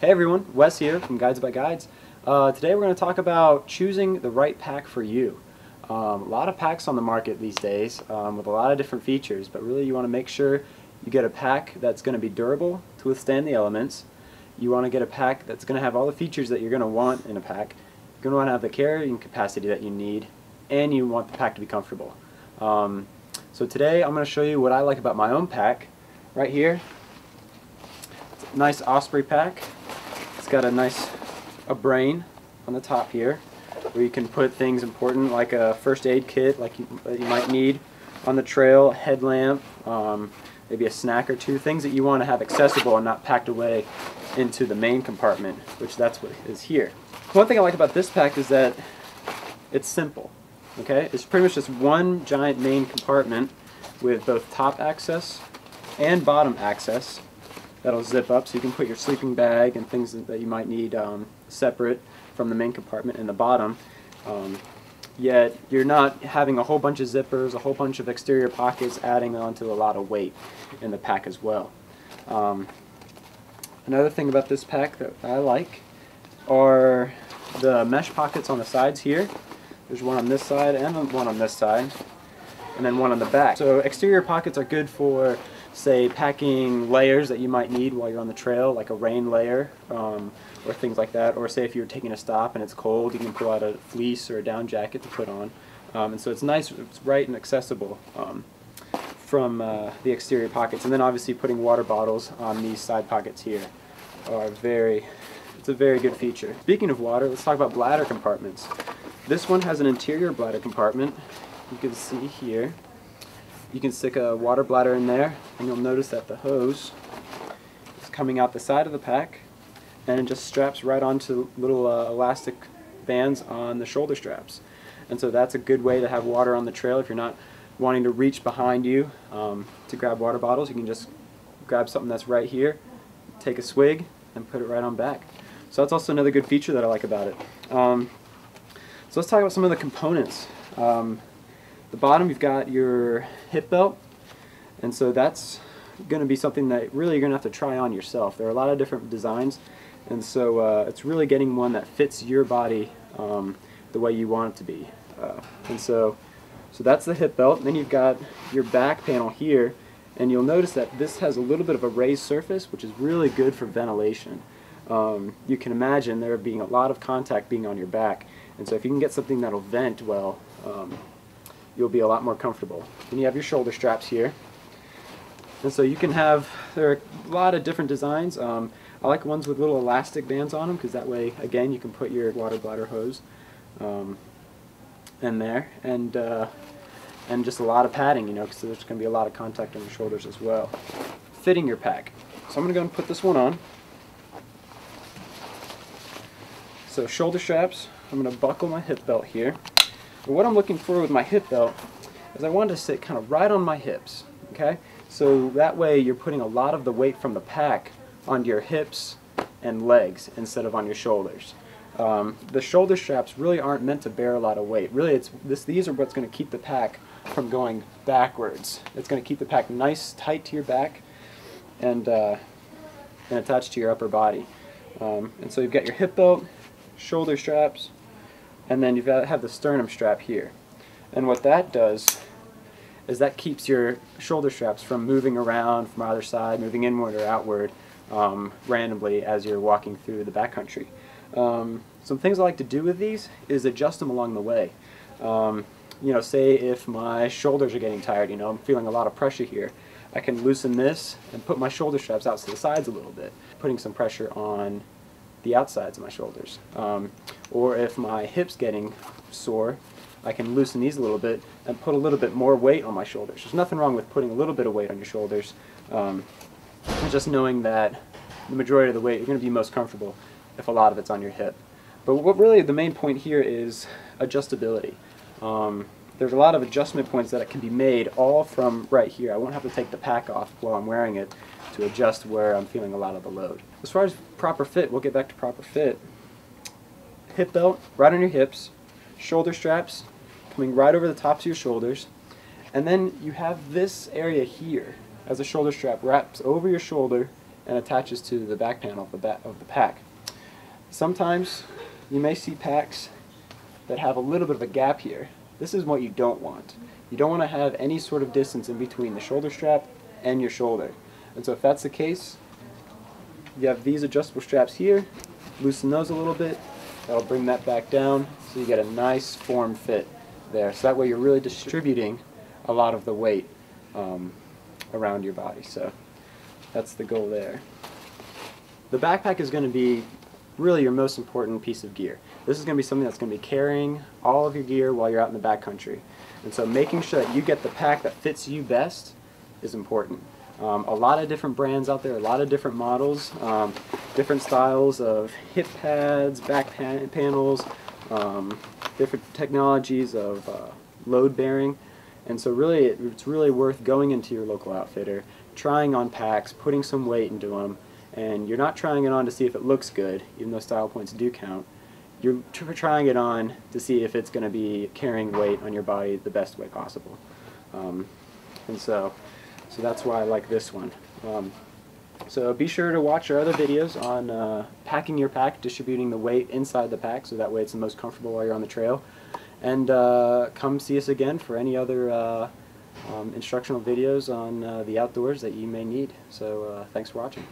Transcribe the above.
Hey everyone, Wes here from Guides by Guides. Today we're going to talk about choosing the right pack for you. A lot of packs on the market these days with a lot of different features, but really you want to make sure you get a pack that's going to be durable to withstand the elements. You want to get a pack that's going to have all the features that you're going to want in a pack. You're going to want to have the carrying capacity that you need, and you want the pack to be comfortable. So today I'm going to show you what I like about my own pack right here. It's a nice Osprey pack. It's got a brain on the top here where you can put things important like a first aid kit that you might need on the trail, a headlamp, maybe a snack or two, things that you want to have accessible and not packed away into the main compartment, which that's what is here. One thing I like about this pack is that it's simple. Okay, it's pretty much just one giant main compartment with both top access and bottom access that'll zip up, so you can put your sleeping bag and things that you might need separate from the main compartment in the bottom. Yet you're not having a whole bunch of zippers, a whole bunch of exterior pockets, adding on to a lot of weight in the pack as well. Another thing about this pack that I like are the mesh pockets on the sides here. There's one on this side and one on this side, and then one on the back. So exterior pockets are good for, say, packing layers that you might need while you're on the trail, like a rain layer or things like that. Or say if you're taking a stop and it's cold, you can pull out a fleece or a down jacket to put on. And so it's nice, it's bright and accessible from the exterior pockets. And then obviously putting water bottles on these side pockets here are it's a very good feature. Speaking of water, let's talk about bladder compartments. This one has an interior bladder compartment. You can see here. You can stick a water bladder in there, and you'll notice that the hose is coming out the side of the pack, and it just straps right onto little elastic bands on the shoulder straps. And so that's a good way to have water on the trail. If you're not wanting to reach behind you to grab water bottles, you can just grab something that's right here, take a swig, and put it right on back. So that's also another good feature that I like about it. So let's talk about some of the components. The bottom, you've got your hip belt, and so that's going to be something that really you're going to have to try on yourself. There are a lot of different designs, and so it's really getting one that fits your body the way you want it to be. And so that's the hip belt. And then you've got your back panel here, and you'll notice that this has a little bit of a raised surface, which is really good for ventilation. You can imagine there being a lot of contact being on your back, and so if you can get something that'll vent well, you'll be a lot more comfortable. Then you have your shoulder straps here, and so you can there are a lot of different designs. I like ones with little elastic bands on them, because that way again you can put your water bladder hose in there, and just a lot of padding, you know, because there's going to be a lot of contact on your shoulders as well. Fitting your pack. So I'm going to go and put this one on. So shoulder straps, I'm going to buckle my hip belt here. And what I'm looking for with my hip belt is I want it to sit kind of right on my hips, okay? So that way you're putting a lot of the weight from the pack onto your hips and legs instead of on your shoulders. The shoulder straps really aren't meant to bear a lot of weight. Really, these are what's going to keep the pack from going backwards. It's going to keep the pack nice, tight to your back and attached to your upper body. And so you've got your hip belt, shoulder straps, and then you've got to have the sternum strap here. And what that does is that keeps your shoulder straps from moving around from either side, moving inward or outward randomly as you're walking through the backcountry. Some things I like to do with these is adjust them along the way. You know, say if my shoulders are getting tired, you know, I'm feeling a lot of pressure here, I can loosen this and put my shoulder straps out to the sides a little bit, putting some pressure on the outsides of my shoulders. Or if my hip's getting sore, I can loosen these a little bit and put a little bit more weight on my shoulders. There's nothing wrong with putting a little bit of weight on your shoulders, just knowing that the majority of the weight, you're going to be most comfortable if a lot of it's on your hip. But what really the main point here is adjustability. There's a lot of adjustment points that can be made all from right here. I won't have to take the pack off while I'm wearing it to adjust where I'm feeling a lot of the load. As far as proper fit, we'll get back to proper fit. Hip belt right on your hips, shoulder straps coming right over the tops of your shoulders, and then you have this area here as a shoulder strap wraps over your shoulder and attaches to the back panel of the pack. Sometimes you may see packs that have a little bit of a gap here. This is what you don't want. You don't want to have any sort of distance in between the shoulder strap and your shoulder. And so if that's the case, you have these adjustable straps here, loosen those a little bit, that'll bring that back down so you get a nice form fit there. So that way you're really distributing a lot of the weight around your body. So that's the goal there. The backpack is going to be really your most important piece of gear. This is going to be something that's going to be carrying all of your gear while you're out in the backcountry. And so making sure that you get the pack that fits you best is important. A lot of different brands out there, a lot of different models, different styles of hip pads, back panels, different technologies of load bearing. And so really, it's really worth going into your local outfitter, trying on packs, putting some weight into them, and you're not trying it on to see if it looks good, even though style points do count. You're trying it on to see if it's going to be carrying weight on your body the best way possible. And so that's why I like this one. So be sure to watch our other videos on packing your pack, distributing the weight inside the pack so that way it's the most comfortable while you're on the trail. And come see us again for any other instructional videos on the outdoors that you may need. So thanks for watching.